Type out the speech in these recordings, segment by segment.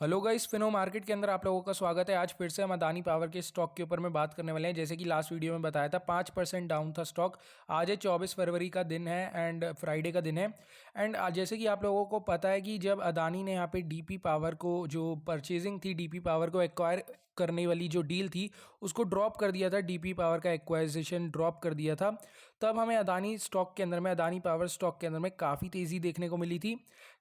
Hello guys, Fino market के अंदर आप लोगों का स्वागत है। आज फिर से हम अदानी पावर के स्टॉक के ऊपर में बात करने वाले हैं। जैसे कि लास्ट वीडियो में बताया था 5% डाउन था स्टॉक। आज है 24 फरवरी का दिन है एंड फ्राइडे का दिन है। एंड जैसे कि आप लोगों को पता है कि जब अदानी ने यहाँ पे डीपी पावर को जो परचेजिंग थी, डीपी पावर को एक्वायर करने वाली जो डील थी उसको ड्रॉप कर दिया था, डीपी पावर का एक्वाइजेशन ड्रॉप कर दिया था। तब हमें अदानी स्टॉक के अंदर में, अदानी पावर स्टॉक के अंदर में काफ़ी तेज़ी देखने को मिली थी।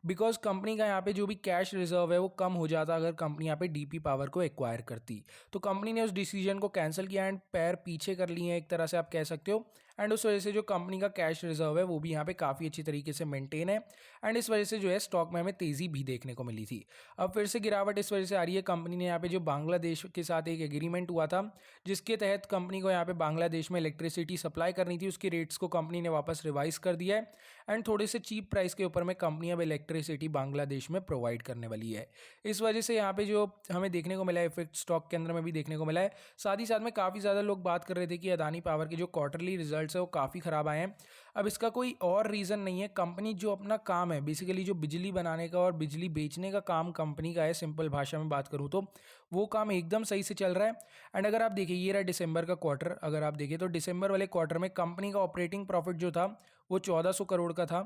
बिकॉज कंपनी का यहाँ पे जो भी कैश रिजर्व है वो कम हो जाता अगर कंपनी यहाँ पे डीपी पावर को एक्वायर करती। तो कंपनी ने उस डिसीजन को कैंसिल किया एंड पैर पीछे कर लिए हैं, एक तरह से आप कह सकते हो। एंड उस वजह से जो कंपनी का कैश रिजर्व है वो भी यहाँ पे काफ़ी अच्छी तरीके से मेंटेन है। एंड इस वजह से जो है स्टॉक में हमें तेज़ी भी देखने को मिली थी। अब फिर से गिरावट इस वजह से आ रही है। कंपनी ने यहाँ पे जो बांग्लादेश के साथ एक एग्रीमेंट हुआ था जिसके तहत कंपनी को यहाँ पे बांग्लादेश में इलेक्ट्रिसिटी सप्लाई करनी थी, उसके रेट्स को कंपनी ने वापस रिवाइज कर दिया है। एंड थोड़े से चीप प्राइस के ऊपर में कंपनी अब इलेक्ट्रिसिटी बांग्लादेश में प्रोवाइड करने वाली है। इस वजह से यहाँ पे जो हमें देखने को मिला है इफेक्ट स्टॉक के अंदर में भी देखने को मिला है। साथ ही साथ में काफ़ी ज़्यादा लोग बात कर रहे थे कि अदानी पावर के जो क्वार्टरली रिजल्ट्स है वो काफ़ी ख़राब आए हैं। अब इसका कोई और रीज़न नहीं है। कंपनी जो अपना काम है, बेसिकली जो बिजली बनाने का और बिजली बेचने का काम कंपनी का है, सिंपल भाषा में बात करूँ तो वो काम एकदम सही से चल रहा है। एंड अगर आप देखिए, ये रहा दिसंबर का क्वार्टर, अगर आप देखिए तो दिसंबर वाले क्वार्टर में कंपनी का ऑपरेटिंग प्रॉफिट जो था वो 1400 करोड़ का था।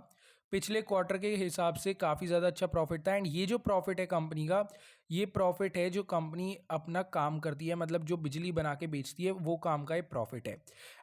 पिछले क्वार्टर के हिसाब से काफ़ी ज़्यादा अच्छा प्रॉफिट था। एंड ये जो प्रॉफिट है कंपनी का, ये प्रॉफिट है जो कंपनी अपना काम करती है, मतलब जो बिजली बना के बेचती है वो काम का ये प्रॉफिट है।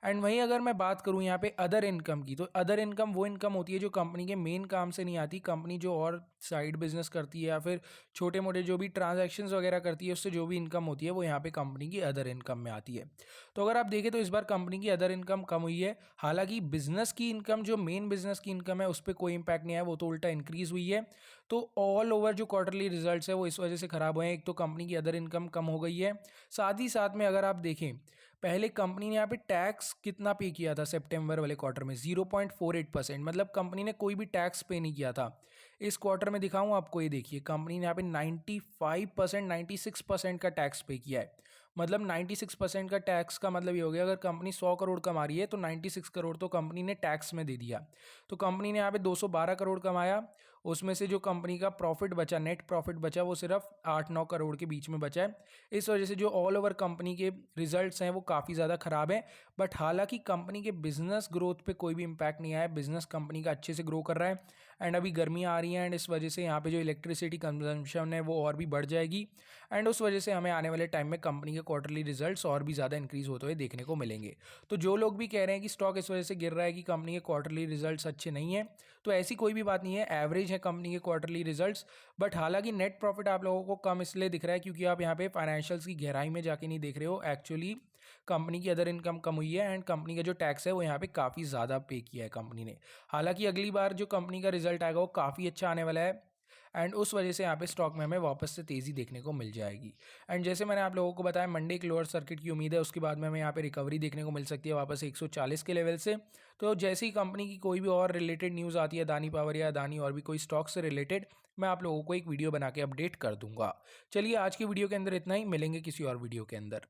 एंड वहीं अगर मैं बात करूँ यहाँ पे अदर इनकम की, तो अदर इनकम वो इनकम होती है जो कंपनी के मेन काम से नहीं आती। कंपनी जो और साइड बिजनेस करती है या फिर छोटे मोटे जो भी ट्रांजैक्शंस वगैरह करती है, उससे जो भी इनकम होती है वो यहाँ पे कंपनी की अदर इनकम में आती है। तो अगर आप देखें तो इस बार कंपनी की अदर इनकम कम हुई है। हालांकि बिजनेस की इनकम, जो मेन बिजनेस की इनकम है, उस पर कोई इंपैक्ट नहीं आया, वो तो उल्टा इंक्रीज हुई है। तो ऑल ओवर जो क्वार्टरली रिजल्ट्स है वो इस वजह से खराब हुए हैं। एक तो कंपनी की अदर इनकम कम हो गई है। साथ ही साथ में अगर आप देखें, पहले कंपनी ने यहाँ पे टैक्स कितना पे किया था सितंबर वाले क्वार्टर में, 0.48%, मतलब कंपनी ने कोई भी टैक्स पे नहीं किया था। इस क्वार्टर में दिखाऊं आपको, ये देखिए कंपनी ने यहाँ पे 95%, 96% का टैक्स पे किया है। मतलब 96% का टैक्स का मतलब ये हो गया, अगर कंपनी 100 करोड़ कमा रही है तो 96 करोड़ तो कंपनी ने टैक्स में दे दिया। तो कंपनी ने यहाँ पे 212 करोड़ कमाया। उसमें से जो कंपनी का प्रॉफिट बचा, नेट प्रॉफिट बचा, वो सिर्फ 8-9 करोड़ के बीच में बचा है। इस वजह से जो ऑल ओवर कंपनी के रिजल्ट्स हैं वो काफ़ी ज़्यादा ख़राब है। बट हालांकि कंपनी के बिजनेस ग्रोथ पे कोई भी इम्पैक्ट नहीं आया। बिजनेस कंपनी का अच्छे से ग्रो कर रहा है। एंड अभी गर्मियाँ आ रही हैं एंड इस वजह से यहाँ पे जो इलेक्ट्रिसिटी कंजम्पशन है वो और भी बढ़ जाएगी। एंड उस वजह से हमें आने वाले टाइम में कंपनी के क्वार्टरली रिजल्ट्स और भी ज़्यादा इंक्रीज होते हुए देखने को मिलेंगे। तो जो लोग भी कह रहे हैं कि स्टॉक इस वजह से गिर रहा है कि कंपनी के क्वार्टरली रिजल्ट्स अच्छे नहीं है, तो ऐसी कोई भी बात नहीं है। एवरेज है कंपनी के क्वार्टरली रिजल्ट्स। बट हालांकि नेट प्रॉफिट आप लोगों को कम इसलिए दिख रहा है क्योंकि आप यहाँ पे फाइनेंशियल्स की गहराई में जाके नहीं देख रहे हो। एक्चुअली कंपनी की अदर इनकम कम हुई है एंड कंपनी का जो टैक्स है वो यहाँ पे काफ़ी ज़्यादा पे किया है कंपनी ने। हालांकि अगली बार जो कंपनी का रिजल्ट आएगा वो काफ़ी अच्छा आने वाला है एंड उस वजह से यहाँ पे स्टॉक में हमें वापस से तेज़ी देखने को मिल जाएगी। एंड जैसे मैंने आप लोगों को बताया, मंडे एक लोअर सर्किट की उम्मीद है, उसके बाद में हमें यहाँ पे रिकवरी देखने को मिल सकती है वापस 140 के लेवल से। तो जैसे ही कंपनी की कोई भी और रिलेटेड न्यूज़ आती है, अदानी पावर या अदानी और भी कोई स्टॉक से रिलेटेड, मैं आप लोगों को एक वीडियो बना के अपडेट कर दूंगा। चलिए आज की वीडियो के अंदर इतना ही, मिलेंगे किसी और वीडियो के अंदर।